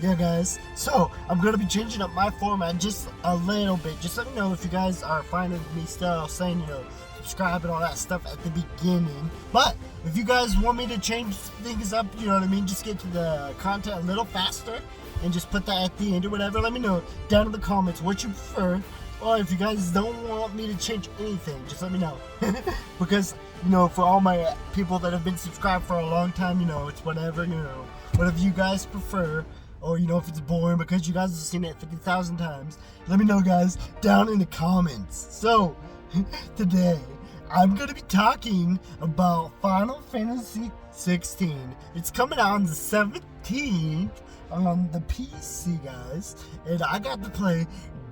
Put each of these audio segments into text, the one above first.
Yeah, guys. So I'm gonna be changing up my format just a little bit. Just let me know if you guys are fine with me still saying, subscribe and all that stuff at the beginning. But if you guys want me to change things up, you know what I mean, just get to the content a little faster and just put that at the end or whatever. Let me know down in the comments what you prefer. Or if you guys don't want me to change anything, just let me know. Because, for all my people that have been subscribed for a long time, it's whatever, whatever you guys prefer. Or, if it's boring because you guys have seen it 50,000 times. Let me know, guys, down in the comments. So, today, I'm going to be talking about Final Fantasy 16. It's coming out on the 17th on the PC, guys. And I got to play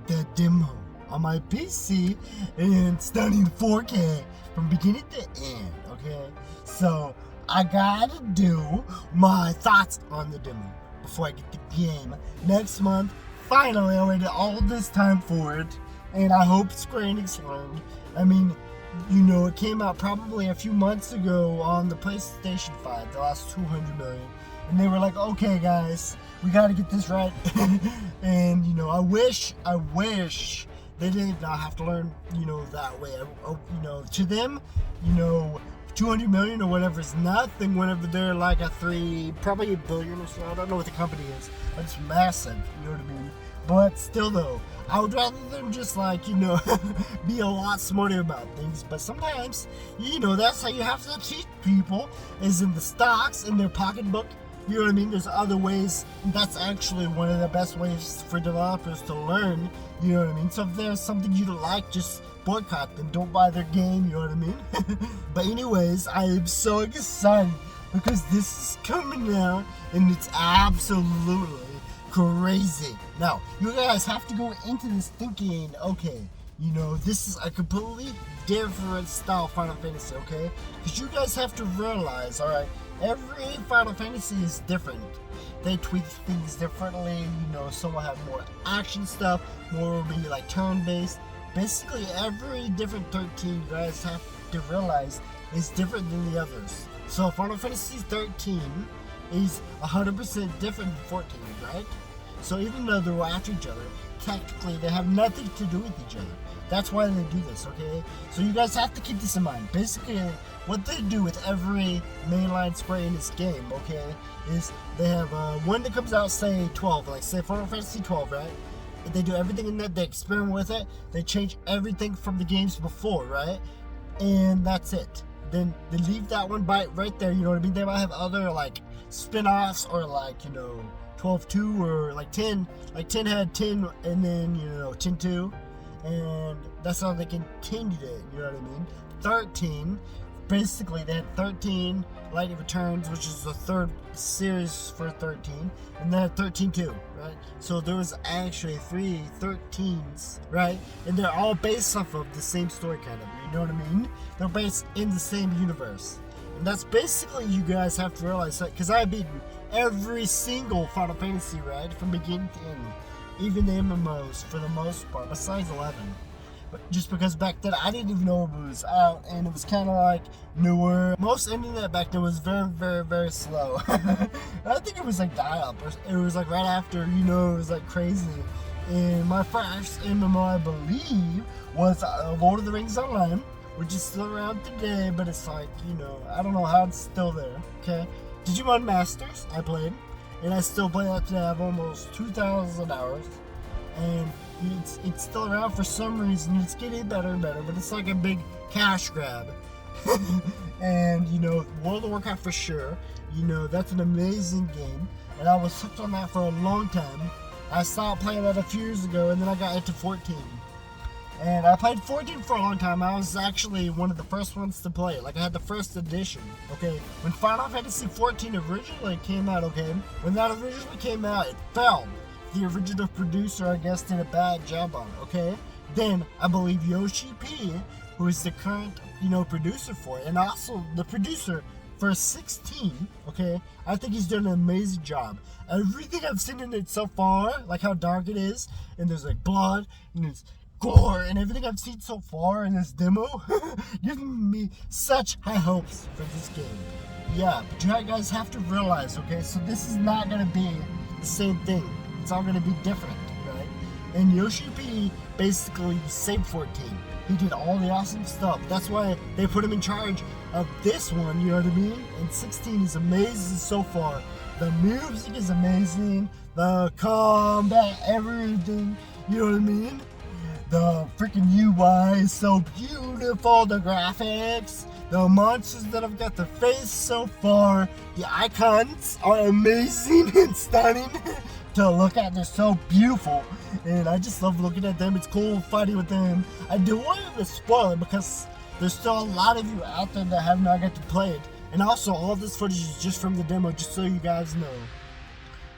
the demo on my PC in stunning 4K from beginning to end, okay? So, I gotta do my thoughts on the demo before I get the game next month. Finally, I waited all this time for it, and I hope Square Enix learned. I mean, it came out probably a few months ago on the PlayStation 5, the last 200 million, and they were like, okay guys, we gotta get this right. And, I wish they did not have to learn, that way. To them, 200 million or whatever is nothing whenever they're like probably $1 billion or so. I don't know what the company is. But it's massive, you know what I mean? But still though, I would rather them just be a lot smarter about things. But sometimes, that's how you have to teach people, is in the stocks, in their pocketbook. You know what I mean? There's other ways. That's actually one of the best ways for developers to learn. You know what I mean? So if there's something you don't like, just boycott them. Don't buy their game. You know what I mean? But anyways, I am so excited because this is coming out and it's absolutely crazy. Now, you guys have to go into this thinking, okay, this is a completely different style Final Fantasy, okay? Because you guys have to realize, alright, every Final Fantasy is different. They tweak things differently, some will have more action stuff, more will be like turn-based. Basically, every different 13, you guys have to realize, is different than the others. So Final Fantasy 13 is 100% different than 14, right? So even though they're after each other, technically they have nothing to do with each other. That's why they do this, okay? So you guys have to keep this in mind. Basically, what they do with every mainline Square Enix game, okay, is they have one that comes out, say 12, like say Final Fantasy 12, right? They do everything in that, they experiment with it, they change everything from the games before, right? And that's it. Then they leave that one right there, you know what I mean? They might have other spin-offs or 12-2 or 10. 10 had 10 and then 10-2. And that's how they continued it, you know what I mean? 13, basically they had 13 Lightning Returns, which is the third series for 13, and then 13-2, right? So there was actually 3 13s, right? And they're all based off of the same story, kind of, you know what I mean? They're based in the same universe. And that's basically, you guys have to realize that, because I've beaten every single Final Fantasy, right? From beginning to end. Even the MMOs, for the most part, besides 11. But just because back then I didn't even know it was out, and it was kind of newer. Most internet back then was very, very, very slow. I think it was dial-up, or it was right after, it was crazy. And my first MMO, I believe, was Lord of the Rings Online, which is still around today, but it's I don't know how it's still there, okay? Digimon Masters, I played. And I still play that today. I have almost 2,000 hours. And it's still around for some reason. It's getting better and better, but it's like a big cash grab. And, World of Warcraft for sure. That's an amazing game. And I was hooked on that for a long time. I stopped playing that a few years ago, and then I got into 14. And I played 14 for a long time. I was actually one of the first ones to play it. I had the first edition, okay? When Final Fantasy 14 originally came out, okay? When that originally came out, it failed. The original producer, I guess, did a bad job on it, okay? Then, I believe Yoshi P, who is the current, producer for it, and also the producer for 16, okay? I think he's done an amazing job. Everything I've seen in it so far, how dark it is, and there's blood, and there's gore, and everything I've seen so far in this demo, giving me such high hopes for this game. Yeah, but you guys have to realize, okay, so this is not gonna be the same thing. It's all gonna be different, right? And Yoshi P basically saved 14. He did all the awesome stuff. That's why they put him in charge of this one, you know what I mean? And 16 is amazing so far. The music is amazing. The combat, everything, you know what I mean? The freaking UI is so beautiful. The graphics, the monsters that have got their face so far. The icons are amazing and stunning to look at. They're so beautiful. And I just love looking at them. It's cool fighting with them. I do want to spoil it because there's still a lot of you out there that have not got to play it. And also, all this footage is just from the demo, just so you guys know.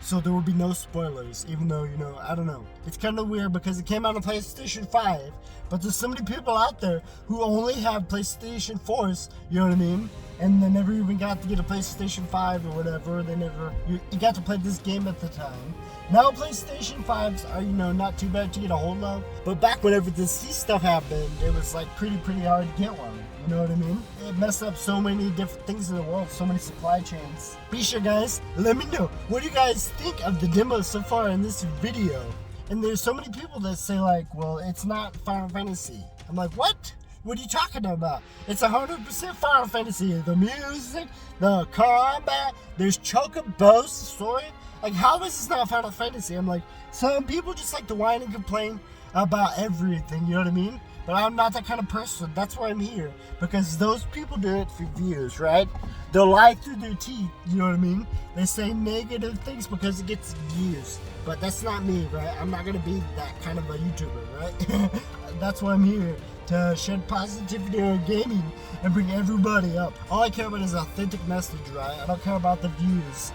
So there will be no spoilers, even though, you know, I don't know. It's kind of weird because it came out on PlayStation 5, but there's so many people out there who only have PlayStation 4s, you know what I mean? And they never even got to get a PlayStation 5 or whatever. They never, you got to play this game at the time. Now PlayStation 5s are, you know, not too bad to get a hold of. But back whenever the C stuff happened, it was like pretty hard to get one. You know what I mean? It messed up so many different things in the world, so many supply chains. Be sure, guys, let me know what do you guys think of the demo so far in this video. And there's so many people that say like, well, it's not Final Fantasy. I'm like, what? What are you talking about? It's 100% Final Fantasy. The music, the combat, there's Chocobos, the story. Like, how is this not Final Fantasy? I'm like, some people just like to whine and complain about everything, you know what I mean? But I'm not that kind of person. That's why I'm here. Because those people do it for views, right? They'll lie through their teeth, you know what I mean? They say negative things because it gets views. But that's not me, right? I'm not going to be that kind of a YouTuber, right? That's why I'm here. To shed positivity on gaming and bring everybody up. All I care about is authentic message, right? I don't care about the views.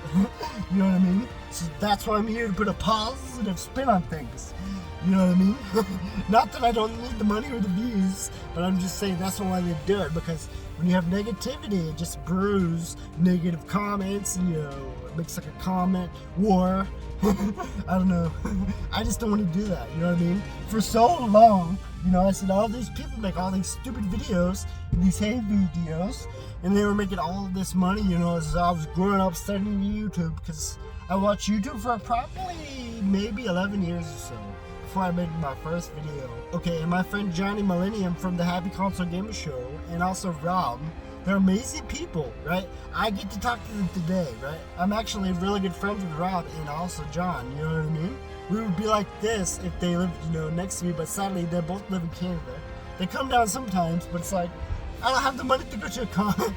You know what I mean? So that's why I'm here, to put a positive spin on things. You know what I mean? Not that I don't need the money or the views, but I'm just saying that's why they do it. Because when you have negativity, it just brews negative comments, and, you know, it makes like a comment war. I don't know. I just don't want to do that, you know what I mean? For so long, you know, I said all these people make all these stupid videos, these hate videos, and they were making all of this money, you know, as I was growing up studying YouTube, because I watched YouTube for probably maybe 11 years or so before I made my first video. Okay, and my friend Johnny Millennium from the Happy Console Gamer Show, and also Rob, they're amazing people, right? I get to talk to them today, right? I'm actually really good friends with Rob and also John, you know what I mean? We would be like this if they lived, you know, next to me, but sadly they both live in Canada. They come down sometimes, but it's like, I don't have the money to go to a con.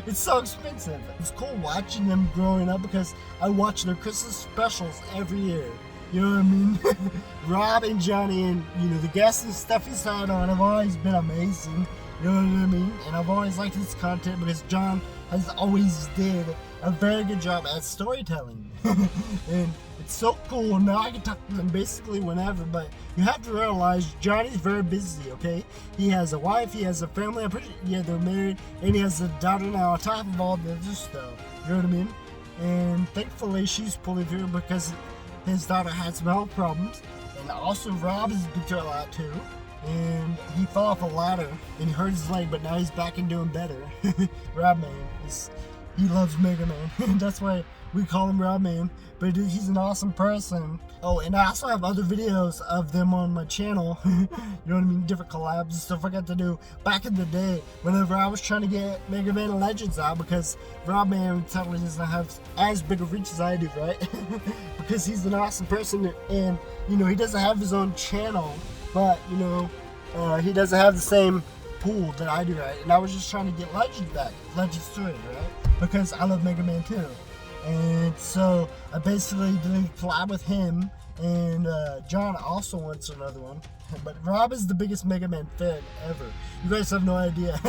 It's so expensive. It's cool watching them growing up because I watch their Christmas specials every year. You know what I mean? Rob and Johnny and, you know, the guests and stuff he's had on have always been amazing. You know what I mean? And I've always liked his content because John has always did a very good job at storytelling. And it's so cool. Now I can talk to them basically whenever, but you have to realize Johnny's very busy, okay? He has a wife, he has a family, I'm pretty, yeah, they're married, and he has a daughter now on top of all the other stuff. You know what I mean? And thankfully she's pulling through because his daughter had some health problems. And also Rob has been through a lot too. And he fell off a ladder and he hurt his leg, but now he's back and doing better. Rob Man, he loves Mega Man. That's why we call him Rob Man. But he's an awesome person. Oh, and I also have other videos of them on my channel. You know what I mean? Different collabs and stuff I got to do back in the day whenever I was trying to get Mega Man Legends out, because Rob Man sadly doesn't have as big a reach as I do, right? Because he's an awesome person, and, you know, he doesn't have his own channel. But, you know, he doesn't have the same pool that I do, right? And I was just trying to get Legends back, Legends 3, right? Because I love Mega Man 2. And so I basically did a collab with him, and John also wants another one. But Rob is the biggest Mega Man fan ever. You guys have no idea.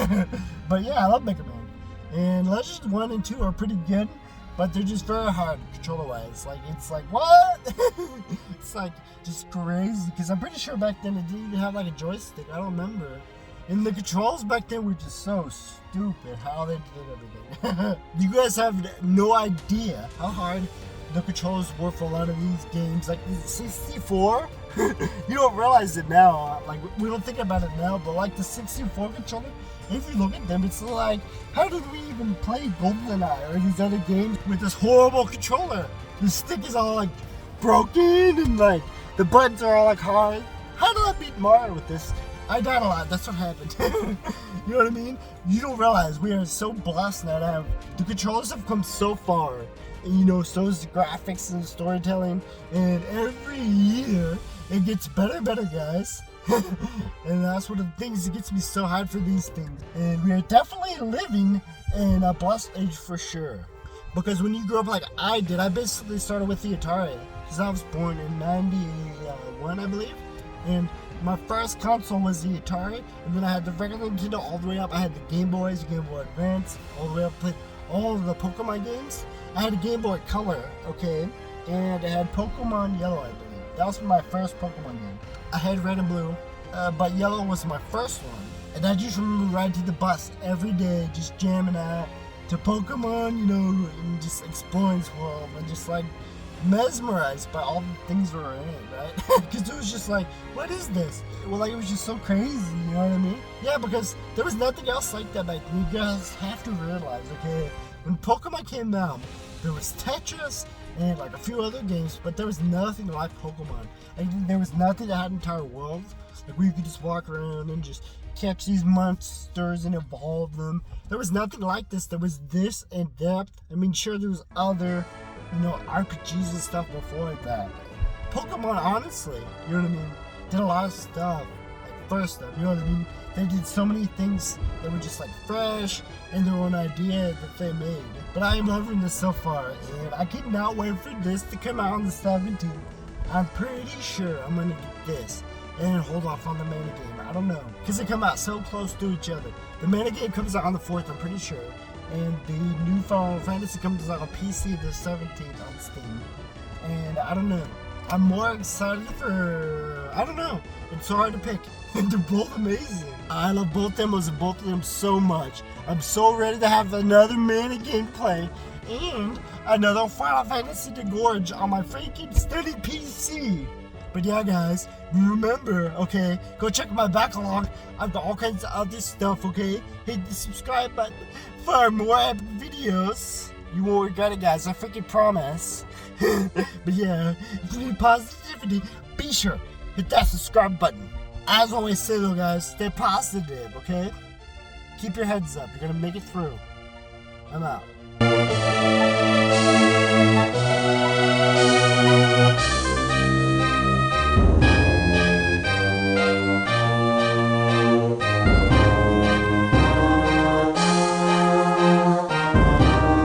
But yeah, I love Mega Man. And Legends 1 and 2 are pretty good, but they're just very hard controller-wise. Like, it's like, what? It's like just crazy, because I'm pretty sure back then it didn't even have like a joystick. I don't remember. And the controls back then were just so stupid how they did everything. You guys have no idea how hard the controllers were for a lot of these games. Like the 64, you don't realize it now. Like we don't think about it now, but like the 64 controller, if you look at them, it's like, how did we even play GoldenEye or these other games with this horrible controller? The stick is all like broken and like the buttons are all like hard. How did I beat Mario with this? I died a lot. That's what happened. You know what I mean? You don't realize we are so blessed now to have the controllers have come so far. And, you know, so is the graphics and the storytelling. And every year it gets better and better, guys. And that's one of the things that gets me so hyped for these things. And we are definitely living in a blessed age for sure. Because when you grow up like I did, I basically started with the Atari. Because I was born in 91, I believe. And my first console was the Atari. And then I had the regular Nintendo all the way up. I had the Game Boys, Game Boy Advance, all the way up. Played all of the Pokemon games. I had a Game Boy Color, okay? And I had Pokemon Yellow, I believe. That was my first Pokemon game. I had Red and Blue, but Yellow was my first one. And I just remember riding to the bus every day, just jamming out to Pokemon, you know, and just exploring this world, and just like mesmerized by all the things that were in it, right? Because it was just like, what is this? Well, like, it was just so crazy, you know what I mean? Yeah, because there was nothing else like that back then. You guys have to realize, okay, when Pokemon came out, there was Tetris and like a few other games, but there was nothing like Pokemon. And there was nothing that had an entire world, like where you could just walk around and just catch these monsters and evolve them. There was nothing like this. There was this in depth. I mean, sure, there was other, you know, RPGs and stuff before that. Pokemon, honestly, you know what I mean, did a lot of stuff, like first stuff, you know what I mean? They did so many things that were just like fresh and their own idea that they made. But I am loving this so far, and I cannot wait for this to come out on the 17th. I'm pretty sure I'm gonna get this and hold off on the mana game. I don't know, because they come out so close to each other. The mana game comes out on the 4th, I'm pretty sure, and the new Final Fantasy comes out on PC the 17th on Steam. And I don't know. I'm more excited for, I don't know. It's so hard to pick. They're both amazing. I love both demos and both of them so much. I'm so ready to have another mana gameplay and another Final Fantasy to gorge on my freaking steady PC. But yeah, guys, remember, okay, go check my backlog. I've got all kinds of other stuff, okay? Hit the subscribe button for more epic videos. You won't regret it, guys. I freaking promise. But yeah, if you need positivity, be sure hit that subscribe button. As always say though, guys, stay positive, okay? Keep your heads up. You're gonna make it through. I'm out.